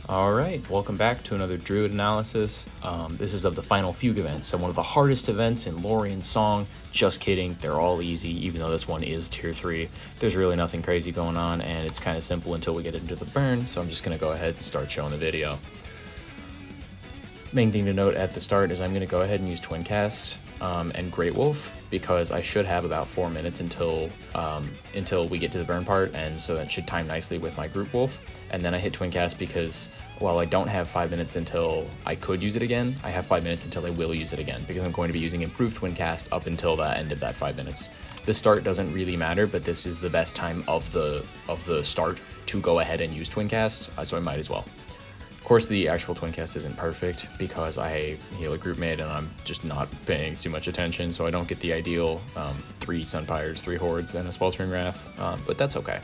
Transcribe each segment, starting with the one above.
Alright, welcome back to another Druid analysis. This is of the final Fugue event, so one of the hardest events in Lorien's Song. Just kidding, they're all easy, even though this one is tier 3. There's really nothing crazy going on, and it's kind of simple until we get into the burn, so I'm just going to go ahead and start showing the video. Main thing to note at the start is I'm going to go ahead and use Twin Cast and Great Wolf, because I should have about 4 minutes until we get to the burn part, and so that should time nicely with my Group Wolf. And then I hit Twin Cast because while I don't have 5 minutes until I could use it again, I have 5 minutes until I will use it again, because I'm going to be using Improved Twin Cast up until the end of that 5 minutes. The start doesn't really matter, but this is the best time of the start to go ahead and use Twin Cast, so I might as well. Of course, the actual Twin Cast isn't perfect because I heal a group mate and I'm just not paying too much attention, so I don't get the ideal 3 Sunfires, 3 Hordes, and a Sweltering Wrath, but that's okay.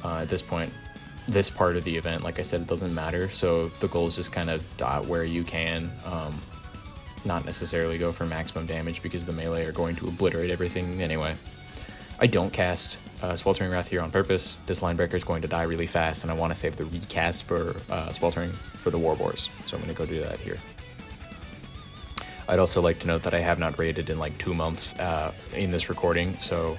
At this point, this part of the event, like I said, it doesn't matter, so the goal is just kind of dot where you can, not necessarily go for maximum damage because the melee are going to obliterate everything anyway. I don't cast Sweltering Wrath here on purpose. This Linebreaker is going to die really fast, and I want to save the recast for Sweltering for the Warboars, so I'm going to go do that here. I'd also like to note that I have not raided in like 2 months in this recording, so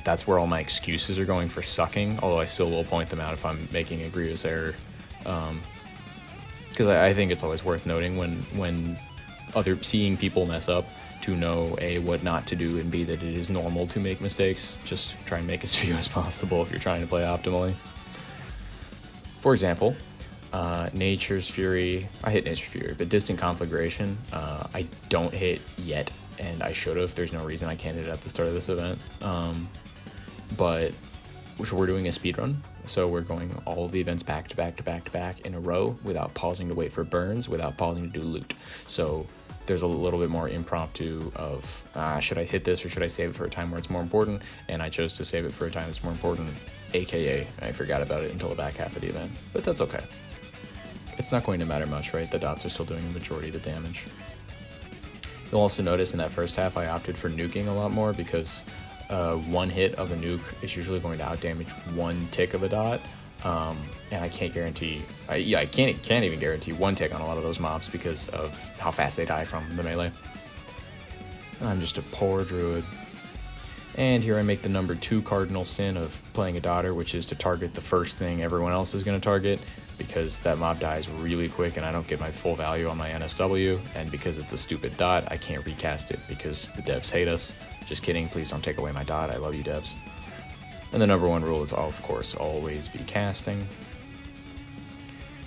that's where all my excuses are going for sucking, although I still will point them out if I'm making a grievous error. Because I think it's always worth noting when seeing people mess up, to know A, what not to do, and B, that it is normal to make mistakes. Just try and make as few as possible if you're trying to play optimally. For example, Nature's Fury, I hit Nature's Fury, but Distant Conflagration, I don't hit yet, and I should have. There's no reason I can't hit it at the start of this event. But we're doing a speedrun, so we're going all of the events back to back to back to back in a row without pausing to wait for burns, without pausing to do loot. So there's a little bit more impromptu of, should I hit this or should I save it for a time where it's more important? And I chose to save it for a time that's more important, aka I forgot about it until the back half of the event, but that's okay. It's not going to matter much, right? The dots are still doing the majority of the damage. You'll also notice in that first half I opted for nuking a lot more because one hit of a nuke is usually going to outdamage 1 tick of a dot, and I can't guarantee, I can't even guarantee 1 tick on a lot of those mobs because of how fast they die from the melee. I'm just a poor druid. And here I make the number 2 cardinal sin of playing a daughter, which is to target the first thing everyone else is going to target, because that mob dies really quick and I don't get my full value on my NSW, and because it's a stupid dot, I can't recast it because the devs hate us. Just kidding, please don't take away my dot, I love you devs. And the number 1 rule is, of course, always be casting.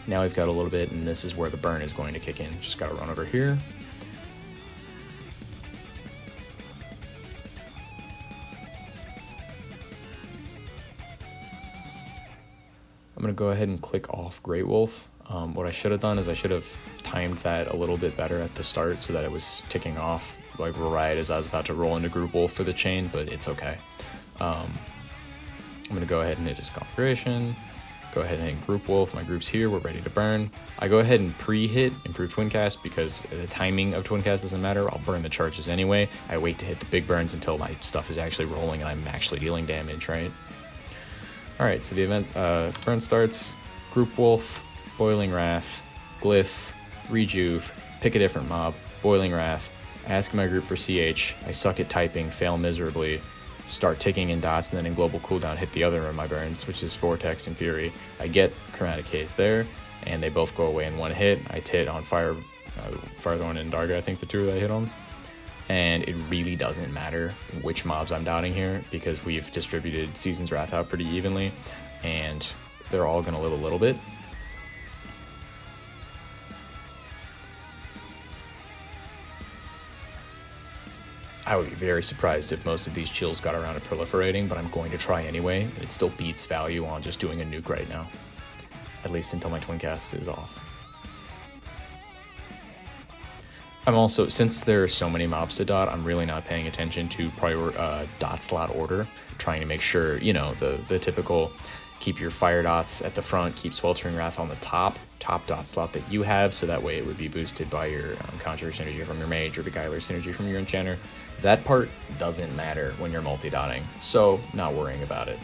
Now we've got a little bit, and this is where the burn is going to kick in. Just gotta run over here. I'm going to go ahead and click off Great Wolf. What I should have done is I should have timed that a little bit better at the start so that it was ticking off like right as I was about to roll into Group Wolf for the chain, but it's okay. I'm going to go ahead and hit this configuration, go ahead and hit Group Wolf. My group's here, we're ready to burn. I go ahead and pre-hit Improved Twin Cast because the timing of Twin Cast doesn't matter. I'll burn the charges anyway. I wait to hit the big burns until my stuff is actually rolling and I'm actually dealing damage, right? Alright, so the event burn starts, Group Wolf, Boiling Wrath, Glyph, Rejuve, pick a different mob, Boiling Wrath, ask my group for CH, I suck at typing, fail miserably, start ticking in dots, and then in global cooldown hit the other of my burns, which is Vortex and Fury. I get Chromatic Haze there, and they both go away in 1 hit. I hit on Firethorn and Darga, I think the 2 that I hit on. And it really doesn't matter which mobs I'm dotting here because we've distributed Season's Wrath out pretty evenly, and they're all gonna live a little bit. I would be very surprised if most of these chills got around to proliferating, but I'm going to try anyway. It still beats value on just doing a nuke right now, at least until my Twin Cast is off. I'm also, since there are so many mobs to dot, I'm really not paying attention to dot slot order, trying to make sure, you know, the typical keep your fire dots at the front, keep Sweltering Wrath on the top dot slot that you have, so that way it would be boosted by your Conjurer synergy from your mage or Beguiler synergy from your enchanter. That part doesn't matter when you're multi-dotting, so not worrying about it.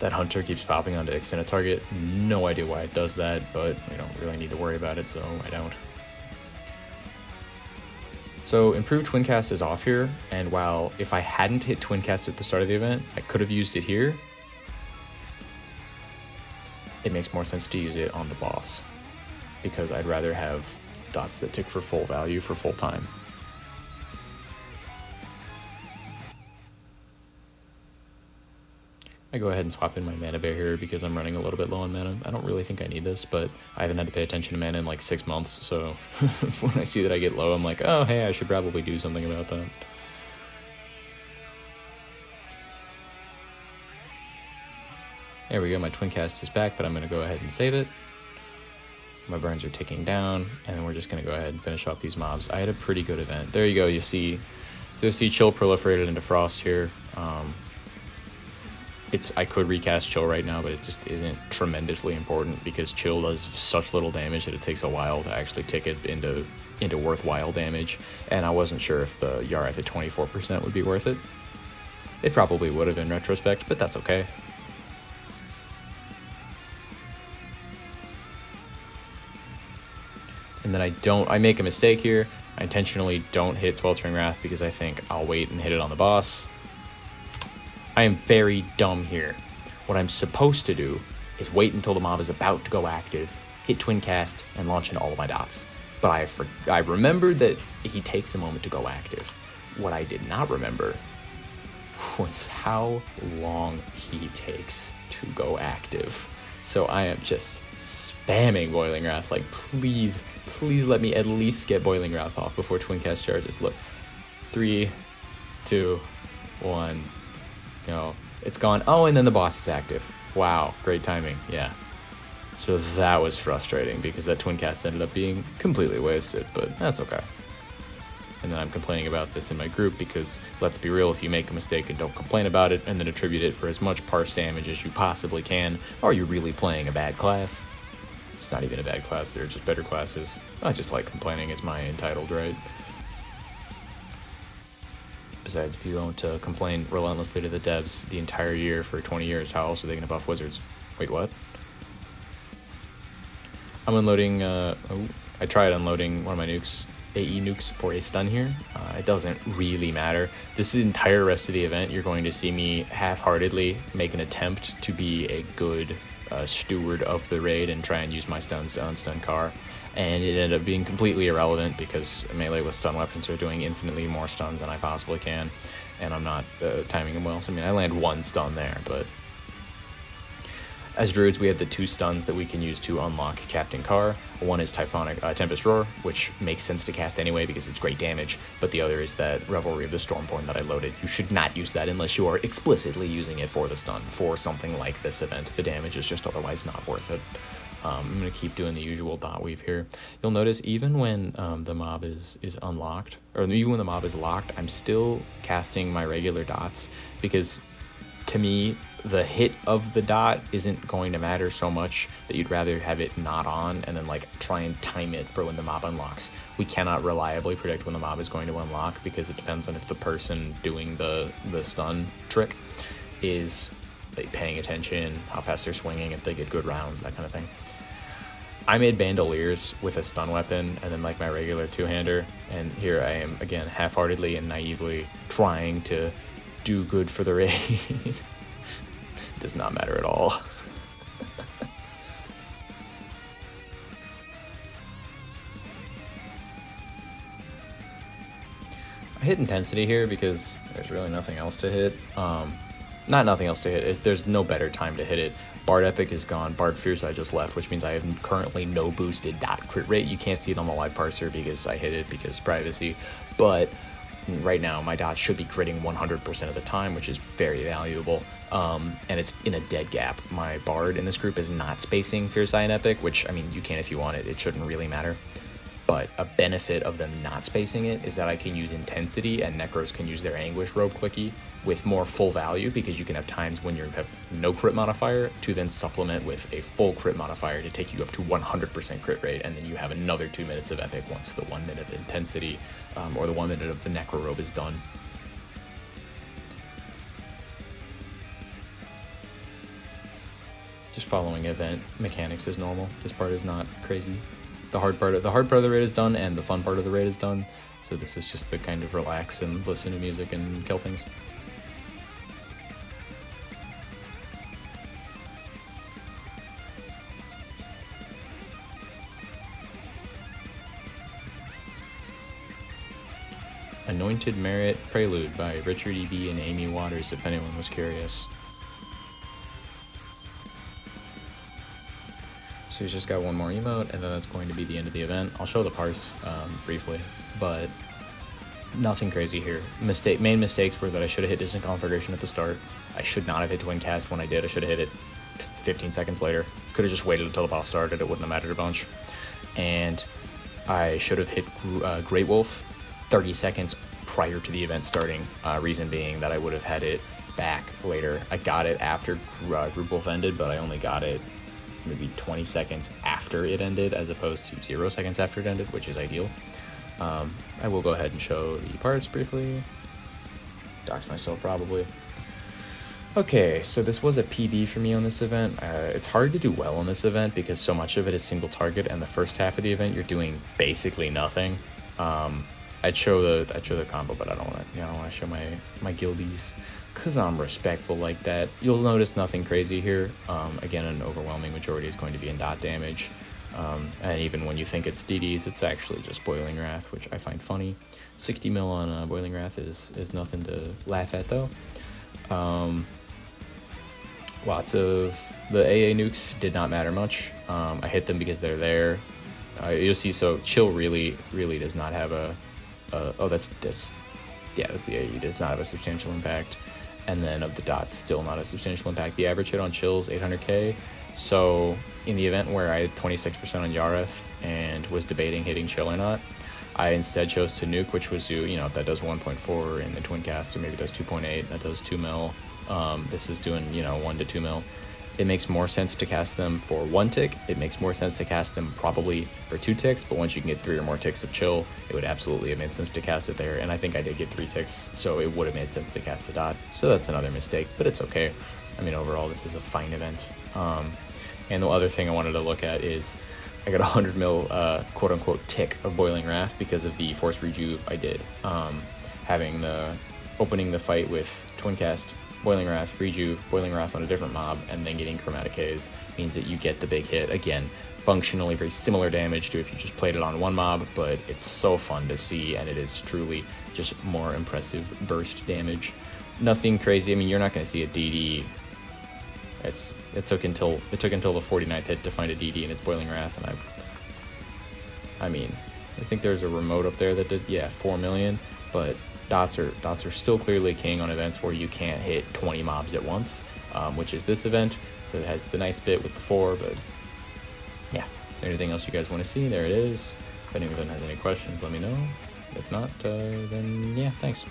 That Hunter keeps popping onto Ix in a target. No idea why it does that, but we don't really need to worry about it, so I don't. So Improved Twincast is off here, and while if I hadn't hit Twincast at the start of the event, I could have used it here, it makes more sense to use it on the boss, because I'd rather have dots that tick for full value for full time. I go ahead and swap in my mana bear here because I'm running a little bit low on mana. I don't really think I need this, but I haven't had to pay attention to mana in like 6 months, so when I see that I get low, I'm like, oh, hey, I should probably do something about that. There we go, my Twincast is back, but I'm going to go ahead and save it. My burns are ticking down, and then we're just going to go ahead and finish off these mobs. I had a pretty good event. There you go, you see Chill proliferated into Frost here. I could recast Chill right now, but it just isn't tremendously important because Chill does such little damage that it takes a while to actually tick it into worthwhile damage, and I wasn't sure if the Yareth at 24% would be worth it. It probably would have in retrospect, but that's okay. And then I make a mistake here. I intentionally don't hit Sweltering Wrath because I think I'll wait and hit it on the boss. I am very dumb here. What I'm supposed to do is wait until the mob is about to go active, hit Twincast, and launch into all of my dots. But I remembered that he takes a moment to go active. What I did not remember was how long he takes to go active. So I am just spamming Boiling Wrath, like please let me at least get Boiling Wrath off before Twincast charges. Look, 3, 2, 1. No, it's gone. Oh, and then the boss is active. Wow, great timing. Yeah. So that was frustrating because that Twincast ended up being completely wasted, but that's okay. And then I'm complaining about this in my group because, let's be real, if you make a mistake and don't complain about it and then attribute it for as much parse damage as you possibly can, are you really playing a bad class? It's not even a bad class, they're just better classes. I just like complaining, it's my entitled right. Besides, if you don't complain relentlessly to the devs the entire year for 20 years, how else are they going to buff wizards? Wait, what? I'm unloading, I tried unloading one of my nukes, AE nukes for a stun here. It doesn't really matter. This entire rest of the event, you're going to see me half-heartedly make an attempt to be a good steward of the raid and try and use my stuns to unstun Carr. And it ended up being completely irrelevant because melee with stun weapons are doing infinitely more stuns than I possibly can, and I'm not timing them well. So I mean, I land 1 stun there, but as druids, we have the 2 stuns that we can use to unlock Captain Carr. One is Tempest Roar, which makes sense to cast anyway because it's great damage, but the other is that Revelry of the Stormborn that I loaded. You should not use that unless you are explicitly using it for the stun. For something like this event, the damage is just otherwise not worth it. I'm going to keep doing the usual dot weave here. You'll notice even when the mob is unlocked, or even when the mob is locked, I'm still casting my regular dots because to me, the hit of the dot isn't going to matter so much that you'd rather have it not on and then like try and time it for when the mob unlocks. We cannot reliably predict when the mob is going to unlock because it depends on if the person doing the stun trick is like paying attention, how fast they're swinging, if they get good rounds, that kind of thing. I made Bandoliers with a stun weapon and then like my regular two-hander, and here I am again half-heartedly and naively trying to do good for the raid. Does not matter at all. I hit intensity here because there's really nothing else to hit. Not nothing else to hit it. There's no better time to hit it. Bard Epic is gone. Bard Fierce I just left, which means I have currently no boosted dot crit rate. You can't see it on the live parser because I hit it because privacy, but right now my dots should be critting 100% of the time, which is very valuable. And it's in a dead gap. My Bard in this group is not spacing Fierce Eye and Epic, which, I mean, you can if you want it. It shouldn't really matter. But a benefit of them not spacing it is that I can use Intensity and Necros can use their Anguish Robe Clicky with more full value, because you can have times when you have no crit modifier to then supplement with a full crit modifier to take you up to 100% crit rate, and then you have another 2 minutes of Epic once the 1 minute of Intensity or the 1 minute of the Necro Robe is done. just following event mechanics as normal. This part is not crazy. The hard part of the raid is done, and the fun part of the raid is done. So this is just the kind of relax and listen to music and kill things. Anointed Merit Prelude by Richard E.B. and Amy Waters, if anyone was curious. So he's just got one more emote, and then that's going to be the end of the event. I'll show the parse briefly, but nothing crazy here. Main mistakes were that I should have hit distant conflagration at the start. I should not have hit twin cast when I did. I should have hit it 15 seconds later. Could have just waited until the boss started. It wouldn't have mattered a bunch. And I should have hit Great Wolf 30 seconds prior to the event starting. Reason being that I would have had it back later. I got it after Group Wolf ended, but I only got it maybe 20 seconds after it ended, as opposed to 0 seconds after it ended, which is ideal. I will go ahead and show the parts briefly. Dox myself probably. Okay, so this was a PB for me on this event. It's hard to do well on this event because so much of it is single target, and the first half of the event you're doing basically nothing. I'd show the combo, but I don't want to show my guildies because I'm respectful like that. You'll notice nothing crazy here. Again, an overwhelming majority is going to be in dot damage. And even when you think it's DDs, it's actually just Boiling Wrath, which I find funny. 60 mil on Boiling Wrath is nothing to laugh at, though. Lots of the AA nukes did not matter much. I hit them because they're there. You'll see, so Chill really does not have a... oh, that's the AE. Does not have a substantial impact. And then of the dots, still not a substantial impact. The average hit on Chill's 800k. So in the event where I had 26% on Yareth and was debating hitting Chill or not, I instead chose to nuke, which was, that does 1.4 in the twin cast, so maybe does 2.8, that does 2 mil. This is doing, 1 to 2 mil. It makes more sense to cast them for 1 tick. It makes more sense to cast them probably for 2 ticks, but once you can get 3 or more ticks of Chill, it would absolutely have made sense to cast it there, and I think I did get 3 ticks, so it would have made sense to cast the dot. So that's another mistake, but it's okay. I mean, overall, this is a fine event. And the other thing I wanted to look at is I got 100 mil quote-unquote tick of Boiling Wrath because of the Force Rejuve I did. Opening the fight with Twin Cast, Boiling Wrath, Rejuve, Boiling Wrath on a different mob, and then getting Chromatic Haze means that you get the big hit. Again, functionally very similar damage to if you just played it on one mob, but it's so fun to see, and it is truly just more impressive burst damage. Nothing crazy. I mean, you're not going to see a DD. It took until the 49th hit to find a DD in its Boiling Wrath, and I mean, I think there's a remote up there that did 4 million, but dots are still clearly king on events where you can't hit 20 mobs at once, which is this event. So it has the nice bit with the 4, but yeah. Is there anything else you guys want to see? There it is. If anyone has any questions, let me know. If not, then yeah, thanks.